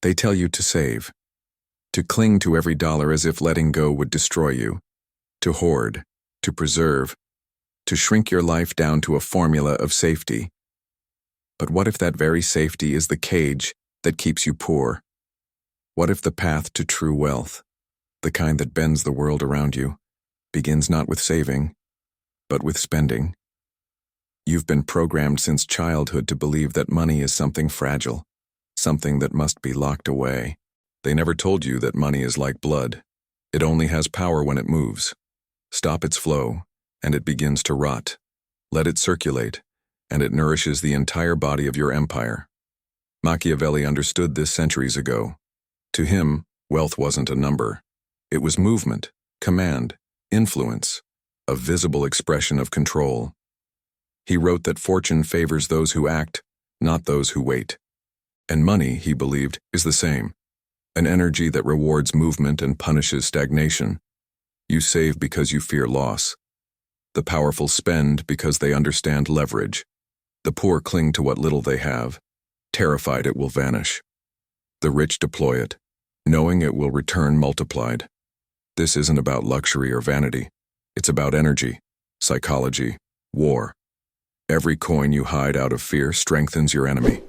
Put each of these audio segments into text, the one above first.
They tell you to save, to cling to every dollar as if letting go would destroy you, to hoard, to preserve, to shrink your life down to a formula of safety. But what if that very safety is the cage that keeps you poor? What if the path to true wealth, the kind that bends the world around you, begins not with saving, but with spending? You've been programmed since childhood to believe that money is something fragile, something that must be locked away. They never told you that money is like blood. It only has power when it moves. Stop its flow, and it begins to rot. Let it circulate, and it nourishes the entire body of your empire. Machiavelli understood this centuries ago. To him, wealth wasn't a number. It was movement, command, influence, a visible expression of control. He wrote that fortune favors those who act, not those who wait. And money, he believed, is the same. An energy that rewards movement and punishes stagnation. You save because you fear loss. The powerful spend because they understand leverage. The poor cling to what little they have, terrified it will vanish. The rich deploy it, knowing it will return multiplied. This isn't about luxury or vanity. It's about energy, psychology, war. Every coin you hide out of fear strengthens your enemy.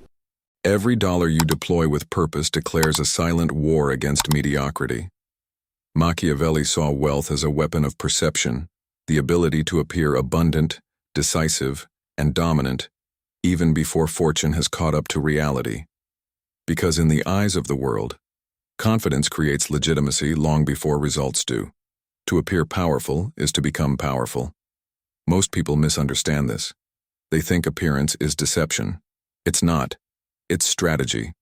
Every dollar you deploy with purpose declares a silent war against mediocrity. Machiavelli saw wealth as a weapon of perception, the ability to appear abundant, decisive, and dominant, even before fortune has caught up to reality. Because in the eyes of the world, confidence creates legitimacy long before results do. To appear powerful is to become powerful. Most people misunderstand this. They think appearance is deception. It's not. It's strategy.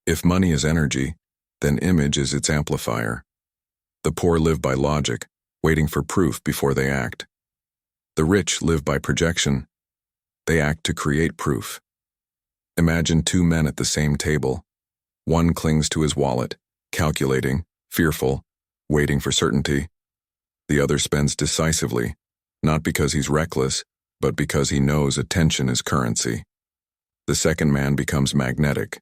If money is energy, then image is its amplifier. The poor live by logic, waiting for proof before they act. The rich live by projection. They act to create proof. Imagine two men at the same table. One clings to his wallet, calculating, fearful, waiting for certainty. The other spends decisively, not because he's reckless, but because he knows attention is currency. The second man becomes magnetic.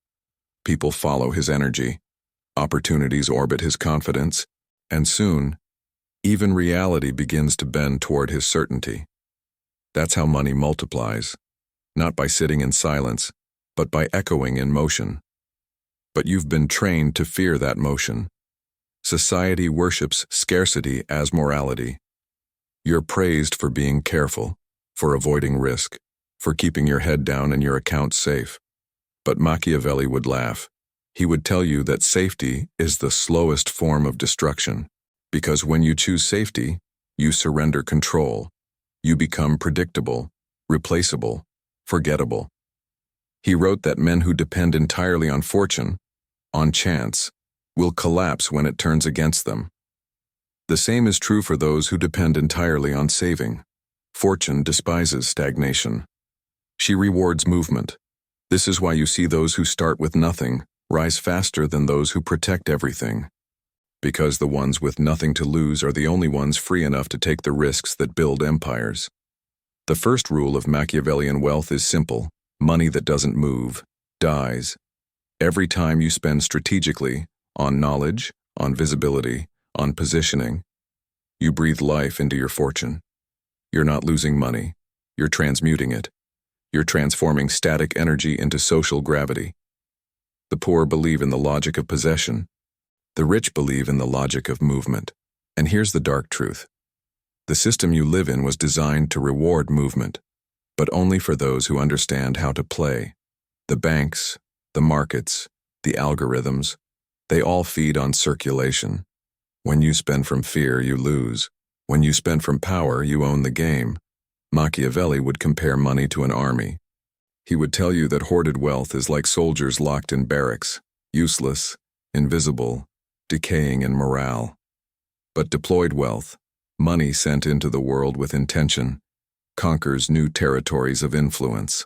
People follow his energy. Opportunities orbit his confidence, and soon, even reality begins to bend toward his certainty. That's how money multiplies, not by sitting in silence, but by echoing in motion. But you've been trained to fear that motion. Society worships scarcity as morality. You're praised for being careful, for avoiding risk, for keeping your head down and your accounts safe. But Machiavelli would laugh. He would tell you that safety is the slowest form of destruction, because when you choose safety, you surrender control. You become predictable, replaceable, forgettable. He wrote that men who depend entirely on fortune, on chance, will collapse when it turns against them. The same is true for those who depend entirely on saving. Fortune despises stagnation. She rewards movement. This is why you see those who start with nothing rise faster than those who protect everything. Because the ones with nothing to lose are the only ones free enough to take the risks that build empires. The first rule of Machiavellian wealth is simple: money that doesn't move dies. Every time you spend strategically, on knowledge, on visibility, on positioning, you breathe life into your fortune. You're not losing money, you're transmuting it. You're transforming static energy into social gravity. The poor believe in the logic of possession. The rich believe in the logic of movement. And here's the dark truth. The system you live in was designed to reward movement, but only for those who understand how to play. The banks, the markets, the algorithms, they all feed on circulation. When you spend from fear, you lose. When you spend from power, you own the game. Machiavelli would compare money to an army. He would tell you that hoarded wealth is like soldiers locked in barracks, useless, invisible, decaying in morale. But deployed wealth, money sent into the world with intention, conquers new territories of influence.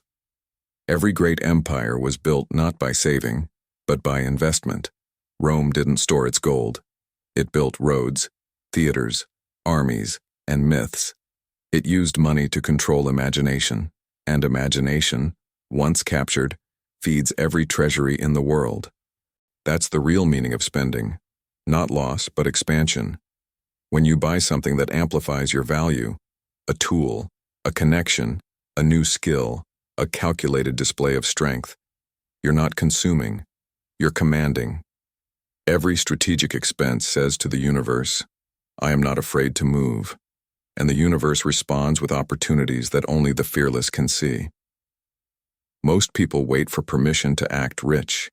Every great empire was built not by saving, but by investment. Rome didn't store its gold. It built roads, theaters, armies, and myths. It used money to control imagination, and imagination, once captured, feeds every treasury in the world. That's the real meaning of spending. Not loss, but expansion. When you buy something that amplifies your value, a tool, a connection, a new skill, a calculated display of strength, you're not consuming, you're commanding. Every strategic expense says to the universe, I am not afraid to move, and the universe responds with opportunities that only the fearless can see. Most people wait for permission to act rich.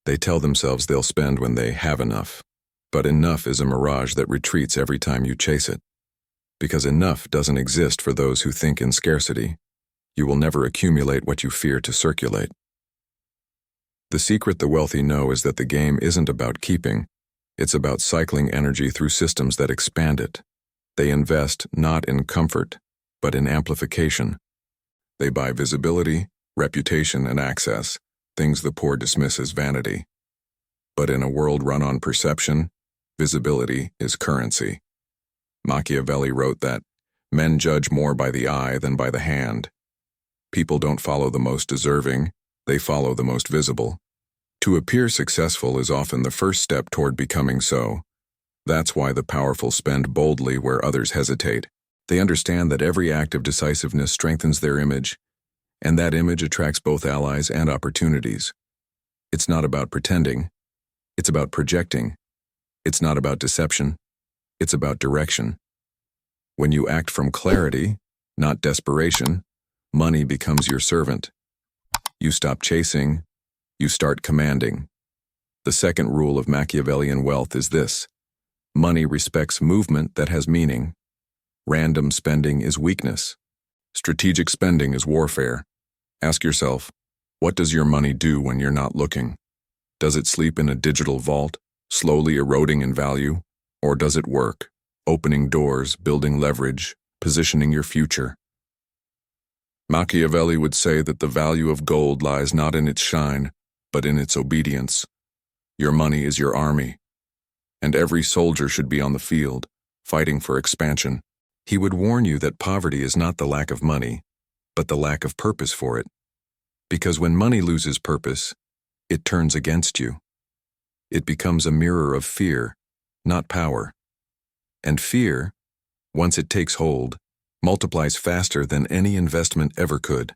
They tell themselves they'll spend when they have enough, but enough is a mirage that retreats every time you chase it. Because enough doesn't exist for those who think in scarcity. You will never accumulate what you fear to circulate. The secret the wealthy know is that the game isn't about keeping, it's about cycling energy through systems that expand it. They invest not in comfort, but in amplification. They buy visibility, reputation, and access, things the poor dismiss as vanity. But in a world run on perception, visibility is currency. Machiavelli wrote that men judge more by the eye than by the hand. People don't follow the most deserving, they follow the most visible. To appear successful is often the first step toward becoming so. That's why the powerful spend boldly where others hesitate. They understand that every act of decisiveness strengthens their image, and that image attracts both allies and opportunities. It's not about pretending, it's about projecting. It's not about deception, it's about direction. When you act from clarity, not desperation, money becomes your servant. You stop chasing, you start commanding. The second rule of Machiavellian wealth is this: money respects movement that has meaning. Random spending is weakness. Strategic spending is warfare. Ask yourself, what does your money do when you're not looking? Does it sleep in a digital vault, slowly eroding in value? Or does it work, opening doors, building leverage, positioning your future? Machiavelli would say that the value of gold lies not in its shine, but in its obedience. Your money is your army, and every soldier should be on the field, fighting for expansion. He would warn you that poverty is not the lack of money, but the lack of purpose for it. Because when money loses purpose, it turns against you. It becomes a mirror of fear, not power. And fear, once it takes hold, multiplies faster than any investment ever could.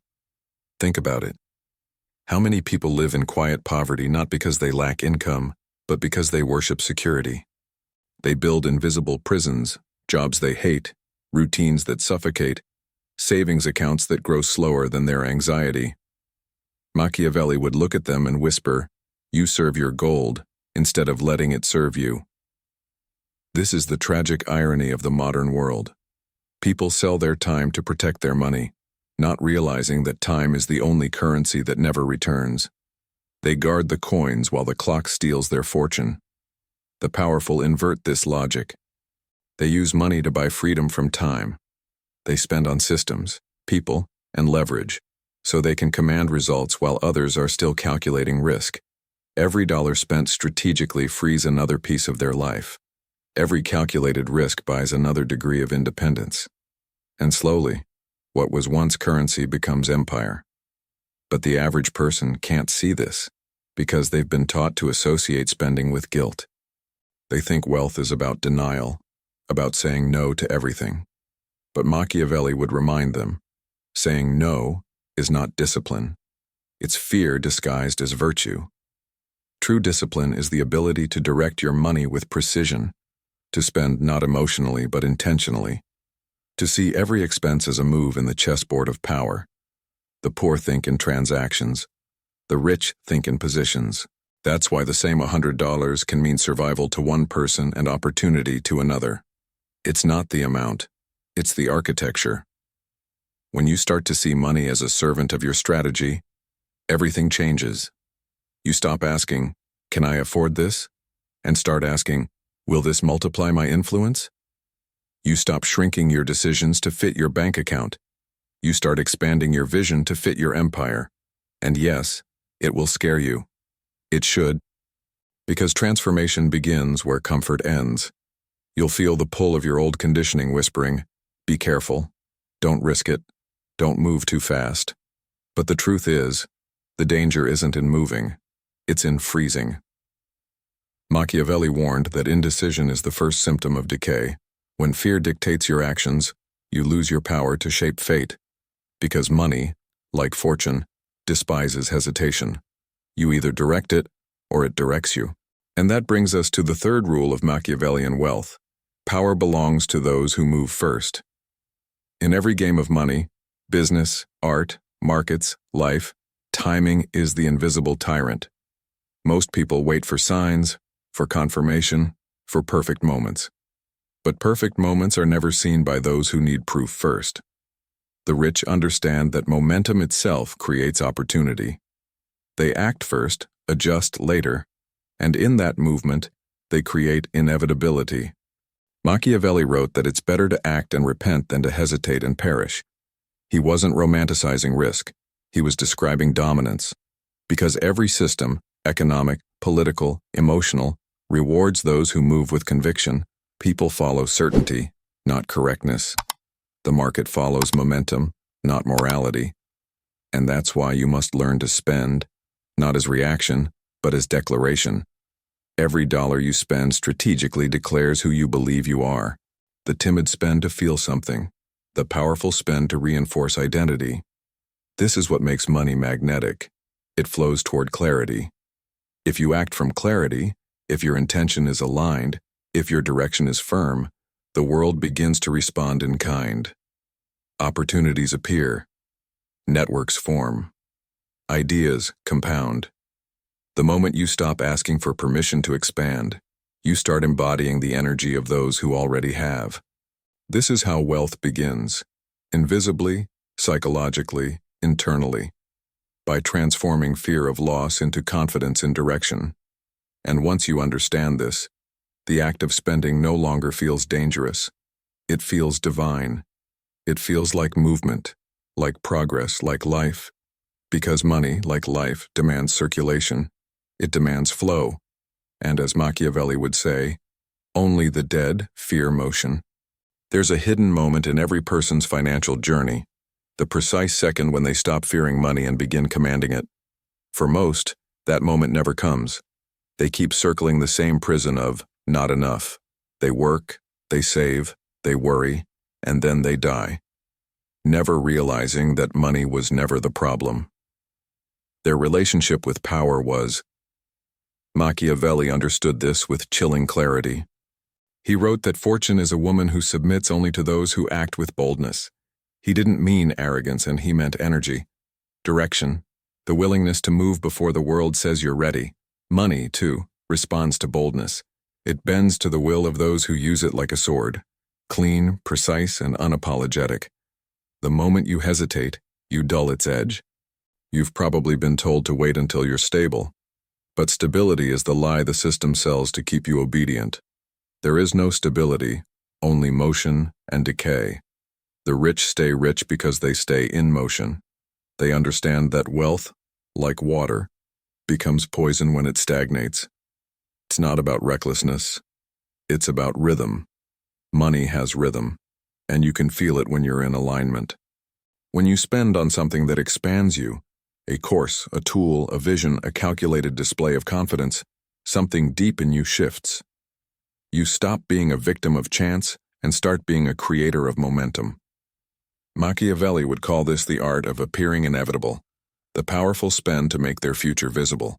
Think about it. How many people live in quiet poverty not because they lack income, but because they worship security? They build invisible prisons, jobs they hate, routines that suffocate, savings accounts that grow slower than their anxiety. Machiavelli would look at them and whisper, "You serve your gold," instead of letting it serve you. This is the tragic irony of the modern world. People sell their time to protect their money, not realizing that time is the only currency that never returns. They guard the coins while the clock steals their fortune. The powerful invert this logic. They use money to buy freedom from time. They spend on systems, people, and leverage, so they can command results while others are still calculating risk. Every dollar spent strategically frees another piece of their life. Every calculated risk buys another degree of independence. And slowly, what was once currency becomes empire. But the average person can't see this, because they've been taught to associate spending with guilt. They think wealth is about denial, about saying no to everything. But Machiavelli would remind them, saying no is not discipline. It's fear disguised as virtue. True discipline is the ability to direct your money with precision, to spend not emotionally but intentionally, to see every expense as a move in the chessboard of power. The poor think in transactions. The rich think in positions. That's why the same $100 can mean survival to one person and opportunity to another. It's not the amount, it's the architecture. When you start to see money as a servant of your strategy, everything changes. You stop asking, "Can I afford this?" and start asking, "Will this multiply my influence?" You stop shrinking your decisions to fit your bank account. You start expanding your vision to fit your empire. And yes, it will scare you. It should. Because transformation begins where comfort ends. You'll feel the pull of your old conditioning whispering, "Be careful. Don't risk it. Don't move too fast." But the truth is, the danger isn't in moving. It's in freezing. Machiavelli warned that indecision is the first symptom of decay. When fear dictates your actions, you lose your power to shape fate. Because money, like fortune, despises hesitation. You either direct it, or it directs you. And that brings us to the third rule of Machiavellian wealth. Power belongs to those who move first. In every game of money, business, art, markets, life, timing is the invisible tyrant. Most people wait for signs, for confirmation, for perfect moments. But perfect moments are never seen by those who need proof first. The rich understand that momentum itself creates opportunity. They act first, adjust later, and in that movement, they create inevitability. Machiavelli wrote that it's better to act and repent than to hesitate and perish. He wasn't romanticizing risk. He was describing dominance. Because every system, economic, political, emotional, rewards those who move with conviction, people follow certainty, not correctness. The market follows momentum, not morality. And that's why you must learn to spend, not as reaction, but as declaration. Every dollar you spend strategically declares who you believe you are. The timid spend to feel something. The powerful spend to reinforce identity. This is what makes money magnetic. It flows toward clarity. If you act from clarity, if your intention is aligned, if your direction is firm, the world begins to respond in kind. Opportunities appear. Networks form. Ideas compound. The moment you stop asking for permission to expand, you start embodying the energy of those who already have. This is how wealth begins, invisibly, psychologically, internally, by transforming fear of loss into confidence in direction. And once you understand this, the act of spending no longer feels dangerous. It feels divine. It feels like movement, like progress, like life. Because money, like life, demands circulation. It demands flow. And as Machiavelli would say, only the dead fear motion. There's a hidden moment in every person's financial journey, the precise second when they stop fearing money and begin commanding it. For most, that moment never comes. They keep circling the same prison of not enough. They work, they save, they worry, and then they die, never realizing that money was never the problem. Their relationship with power was. Machiavelli understood this with chilling clarity. He wrote that fortune is a woman who submits only to those who act with boldness. He didn't mean arrogance, and he meant energy, direction, the willingness to move before the world says you're ready. Money, too, responds to boldness. It bends to the will of those who use it like a sword, clean, precise, and unapologetic. The moment you hesitate, you dull its edge. You've probably been told to wait until you're stable. But stability is the lie the system sells to keep you obedient. There is no stability, only motion and decay. The rich stay rich because they stay in motion. They understand that wealth, like water, becomes poison when it stagnates. It's not about recklessness. It's about rhythm. Money has rhythm, and you can feel it when you're in alignment. When you spend on something that expands you, a course, a tool, a vision, a calculated display of confidence, something deep in you shifts. You stop being a victim of chance and start being a creator of momentum. Machiavelli would call this the art of appearing inevitable. The powerful spend to make their future visible.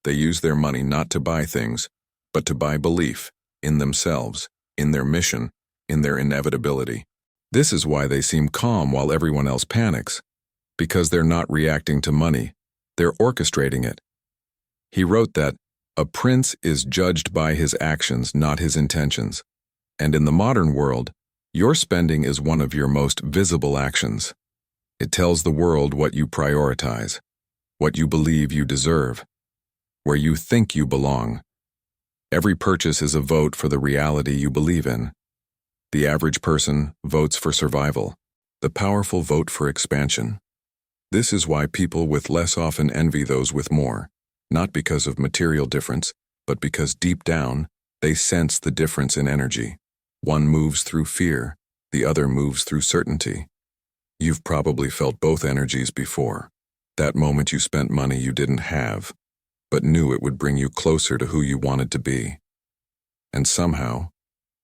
They use their money not to buy things, but to buy belief in themselves, in their mission, in their inevitability. This is why they seem calm while everyone else panics. Because they're not reacting to money, they're orchestrating it. He wrote that, "A prince is judged by his actions, not his intentions." And in the modern world, your spending is one of your most visible actions. It tells the world what you prioritize, what you believe you deserve, where you think you belong. Every purchase is a vote for the reality you believe in. The average person votes for survival. The powerful vote for expansion. This is why people with less often envy those with more, not because of material difference, but because deep down, they sense the difference in energy. One moves through fear, the other moves through certainty. You've probably felt both energies before. That moment you spent money you didn't have, but knew it would bring you closer to who you wanted to be. And somehow,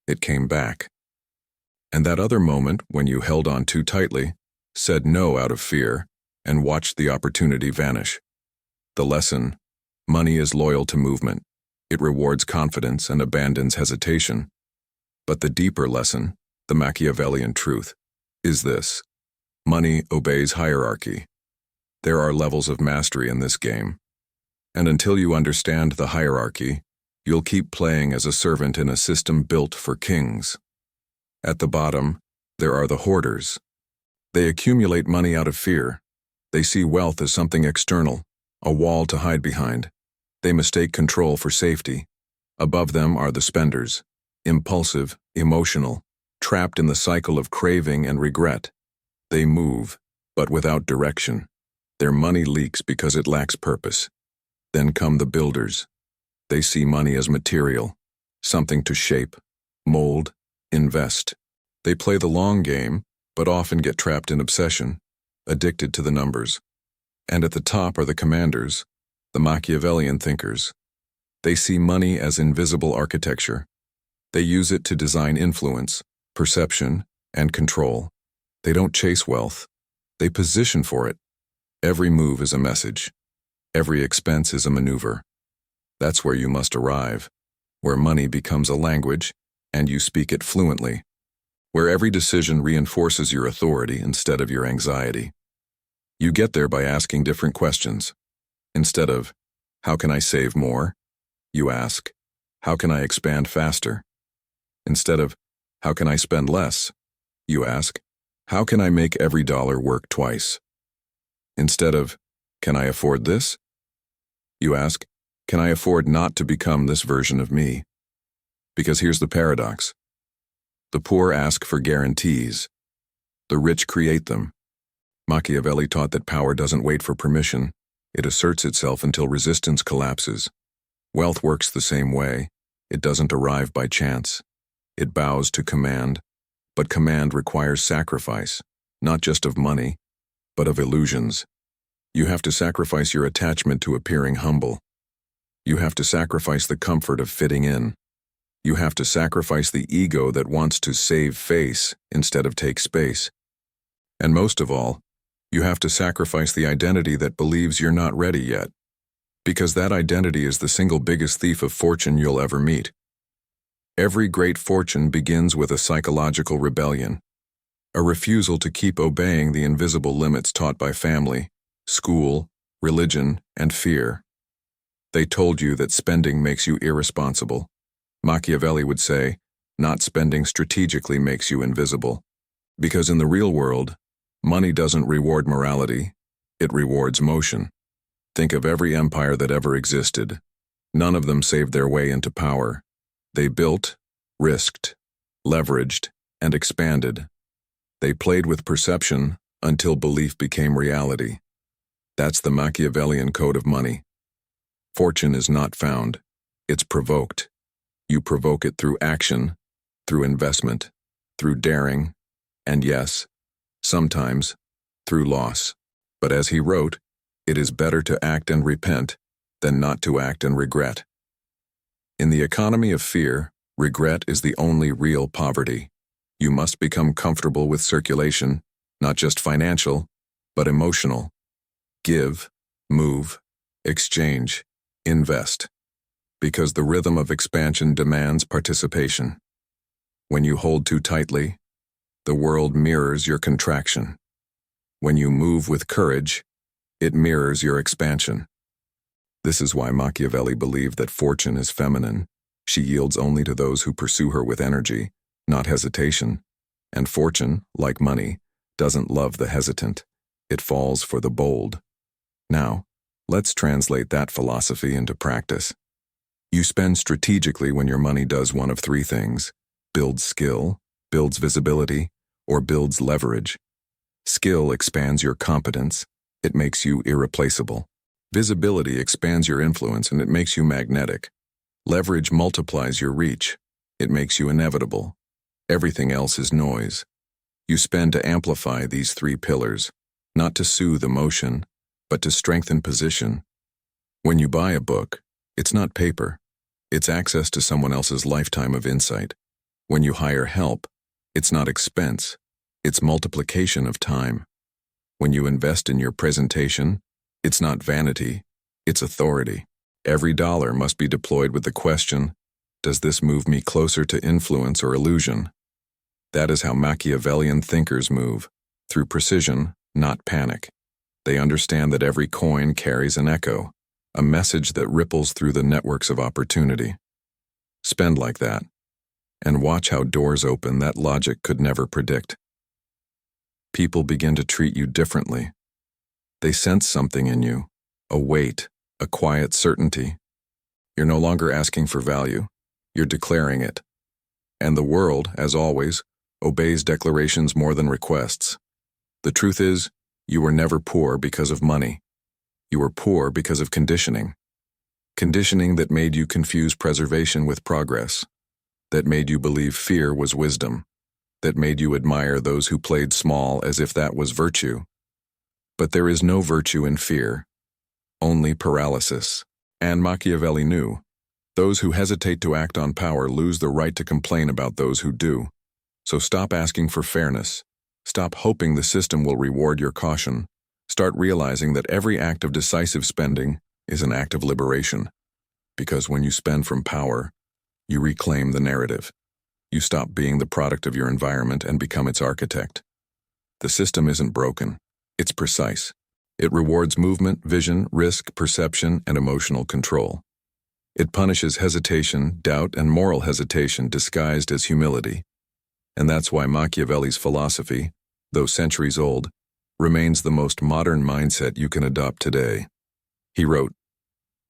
it came back. And that other moment when you held on too tightly, said no out of fear, and watched the opportunity vanish. The lesson: money is loyal to movement. It rewards confidence and abandons hesitation. But the deeper lesson, the Machiavellian truth, is this: money obeys hierarchy. There are levels of mastery in this game. And until you understand the hierarchy, you'll keep playing as a servant in a system built for kings. At the bottom, there are the hoarders. They accumulate money out of fear. They see wealth as something external, a wall to hide behind. They mistake control for safety. Above them are the spenders, impulsive, emotional, trapped in the cycle of craving and regret. They move, but without direction. Their money leaks because it lacks purpose. Then come the builders. They see money as material, something to shape, mold, invest. They play the long game, but often get trapped in obsession, addicted to the numbers. And at the top are the commanders, the Machiavellian thinkers. They see money as invisible architecture. They use it to design influence, perception, and control. They don't chase wealth. They position for it. Every move is a message. Every expense is a maneuver. That's where you must arrive, where money becomes a language, and you speak it fluently, where every decision reinforces your authority instead of your anxiety. You get there by asking different questions. Instead of, how can I save more? You ask, how can I expand faster? Instead of, how can I spend less? You ask, how can I make every dollar work twice? Instead of, can I afford this? You ask, can I afford not to become this version of me? Because here's the paradox. The poor ask for guarantees. The rich create them. Machiavelli taught that power doesn't wait for permission. It asserts itself until resistance collapses. Wealth works the same way. It doesn't arrive by chance. It bows to command, but command requires sacrifice, not just of money, but of illusions. You have to sacrifice your attachment to appearing humble. You have to sacrifice the comfort of fitting in. You have to sacrifice the ego that wants to save face instead of take space. And most of all, you have to sacrifice the identity that believes you're not ready yet, because that identity is the single biggest thief of fortune you'll ever meet. Every great fortune begins with a psychological rebellion, a refusal to keep obeying the invisible limits taught by family, school, religion, and fear. They told you that spending makes you irresponsible. Machiavelli would say, not spending strategically makes you invisible. Because in the real world, money doesn't reward morality, it rewards motion. Think of every empire that ever existed. None of them saved their way into power. They built, risked, leveraged, and expanded. They played with perception until belief became reality. That's the Machiavellian code of money. Fortune is not found, it's provoked. You provoke it through action, through investment, through daring, and yes, sometimes, through loss. But as he wrote, it is better to act and repent than not to act and regret. In the economy of fear, regret is the only real poverty. You must become comfortable with circulation, not just financial, but emotional. Give, move, exchange, invest. Because the rhythm of expansion demands participation. When you hold too tightly, the world mirrors your contraction. When you move with courage, it mirrors your expansion. This is why Machiavelli believed that fortune is feminine. She yields only to those who pursue her with energy, not hesitation. And fortune, like money, doesn't love the hesitant. It falls for the bold. Now, let's translate that philosophy into practice. You spend strategically when your money does one of three things: builds skill, builds visibility, or builds leverage. Skill expands your competence. It makes you irreplaceable. Visibility expands your influence and it makes you magnetic. Leverage multiplies your reach. It makes you inevitable. Everything else is noise. You spend to amplify these three pillars, not to soothe emotion, but to strengthen position. When you buy a book, it's not paper. It's access to someone else's lifetime of insight. When you hire help, it's not expense. It's multiplication of time. When you invest in your presentation, it's not vanity. It's authority. Every dollar must be deployed with the question, does this move me closer to influence or illusion? That is how Machiavellian thinkers move, through precision, not panic. They understand that every coin carries an echo, a message that ripples through the networks of opportunity. Spend like that, and watch how doors open that logic could never predict. People begin to treat you differently. They sense something in you, a weight, a quiet certainty. You're no longer asking for value, you're declaring it. And the world, as always, obeys declarations more than requests. The truth is, you were never poor because of money. You were poor because of conditioning. Conditioning that made you confuse preservation with progress, that made you believe fear was wisdom, that made you admire those who played small as if that was virtue. But there is no virtue in fear, only paralysis. And Machiavelli knew, those who hesitate to act on power lose the right to complain about those who do. So stop asking for fairness. Stop hoping the system will reward your caution. Start realizing that every act of decisive spending is an act of liberation. Because when you spend from power, you reclaim the narrative. You stop being the product of your environment and become its architect. The system isn't broken. It's precise. It rewards movement, vision, risk, perception, and emotional control. It punishes hesitation, doubt, and moral hesitation disguised as humility. And that's why Machiavelli's philosophy, though centuries old, remains the most modern mindset you can adopt today. He wrote,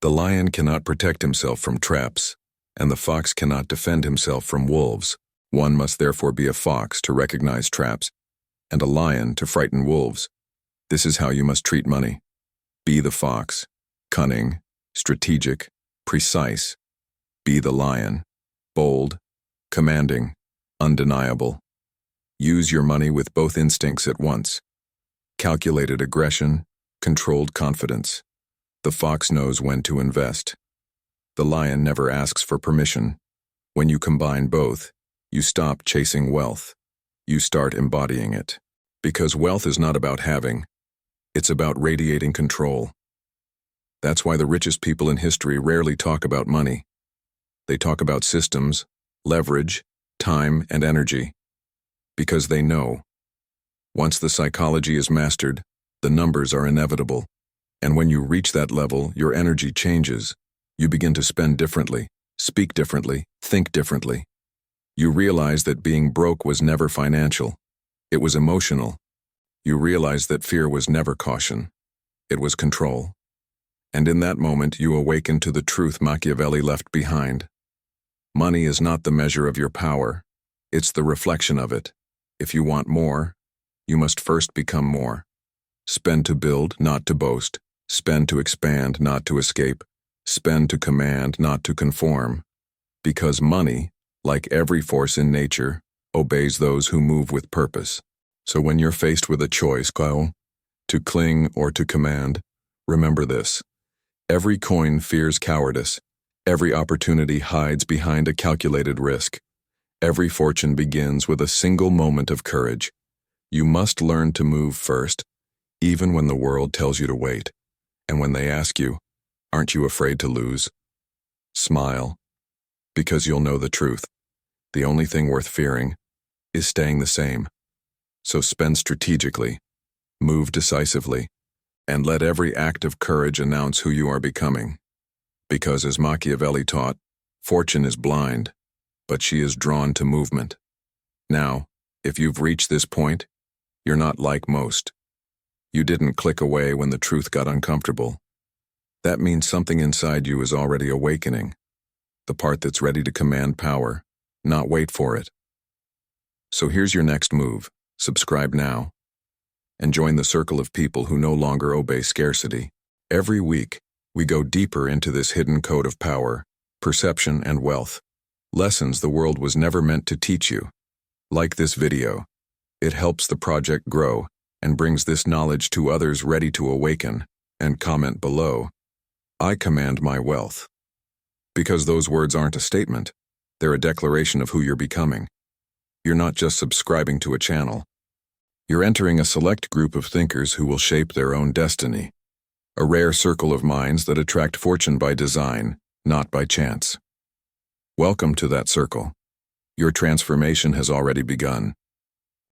"The lion cannot protect himself from traps, and the fox cannot defend himself from wolves. One must therefore be a fox to recognize traps, and a lion to frighten wolves. This is how you must treat money. Be the fox, cunning, strategic, precise. Be the lion, bold, commanding, undeniable. Use your money with both instincts at once. Calculated aggression, controlled confidence. The fox knows when to invest. The lion never asks for permission. When you combine both, you stop chasing wealth. You start embodying it. Because wealth is not about having, it's about radiating control. That's why the richest people in history rarely talk about money. They talk about systems, leverage, time, and energy. Because they know. Once the psychology is mastered, the numbers are inevitable. And when you reach that level, your energy changes. You begin to spend differently, speak differently, think differently. You realize that being broke was never financial. It was emotional. You realize that fear was never caution. It was control. And in that moment, you awaken to the truth Machiavelli left behind. Money is not the measure of your power. It's the reflection of it. If you want more, you must first become more. Spend to build, not to boast. Spend to expand, not to escape. Spend to command, not to conform. Because money, like every force in nature, obeys those who move with purpose. So when you're faced with a choice, Kyle, to cling or to command, remember this. Every coin fears cowardice. Every opportunity hides behind a calculated risk. Every fortune begins with a single moment of courage. You must learn to move first, even when the world tells you to wait. And when they ask you, aren't you afraid to lose? Smile, because you'll know the truth. The only thing worth fearing is staying the same. So spend strategically, move decisively, and let every act of courage announce who you are becoming. Because as Machiavelli taught, fortune is blind, but she is drawn to movement. Now, if you've reached this point, you're not like most. You didn't click away when the truth got uncomfortable. That means something inside you is already awakening, the part that's ready to command power, not wait for it. So here's your next move. Subscribe now, and join the circle of people who no longer obey scarcity. Every week, we go deeper into this hidden code of power, perception, and wealth. Lessons the world was never meant to teach you. Like this video. It helps the project grow and brings this knowledge to others ready to awaken. And comment below. I command my wealth. Because those words aren't a statement, they're a declaration of who you're becoming. You're not just subscribing to a channel. You're entering a select group of thinkers who will shape their own destiny. A rare circle of minds that attract fortune by design, not by chance. Welcome to that circle. Your transformation has already begun.